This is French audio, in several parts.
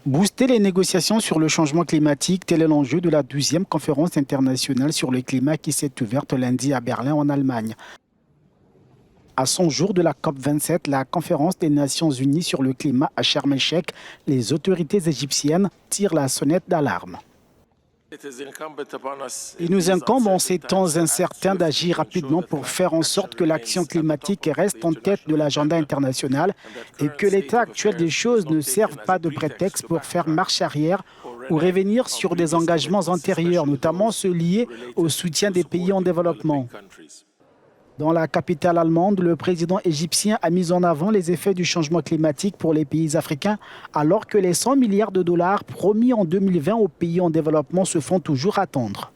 Booster les négociations sur le changement climatique, tel est l'enjeu de la 12e conférence internationale sur le climat qui s'est ouverte lundi à Berlin en Allemagne. À 100 jours de la COP27, la conférence des Nations Unies sur le climat à Sharm el-Sheikh, les autorités égyptiennes tirent la sonnette d'alarme. Il nous incombe en ces temps incertains d'agir rapidement pour faire en sorte que l'action climatique reste en tête de l'agenda international et que l'état actuel des choses ne serve pas de prétexte pour faire marche arrière ou revenir sur des engagements antérieurs, notamment ceux liés au soutien des pays en développement. Dans la capitale allemande, le président égyptien a mis en avant les effets du changement climatique pour les pays africains, alors que les 100 milliards de dollars promis en 2020 aux pays en développement se font toujours attendre.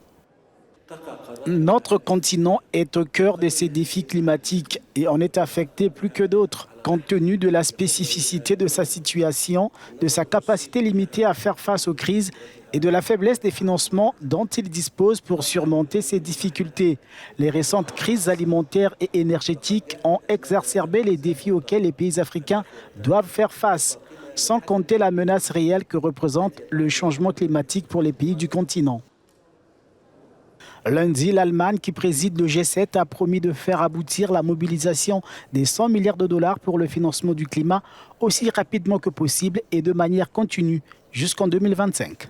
Notre continent est au cœur de ces défis climatiques et en est affecté plus que d'autres, compte tenu de la spécificité de sa situation, de sa capacité limitée à faire face aux crises et de la faiblesse des financements dont il dispose pour surmonter ces difficultés. Les récentes crises alimentaires et énergétiques ont exacerbé les défis auxquels les pays africains doivent faire face, sans compter la menace réelle que représente le changement climatique pour les pays du continent. Lundi, l'Allemagne, qui préside le G7, a promis de faire aboutir la mobilisation des 100 milliards de dollars pour le financement du climat aussi rapidement que possible et de manière continue jusqu'en 2025.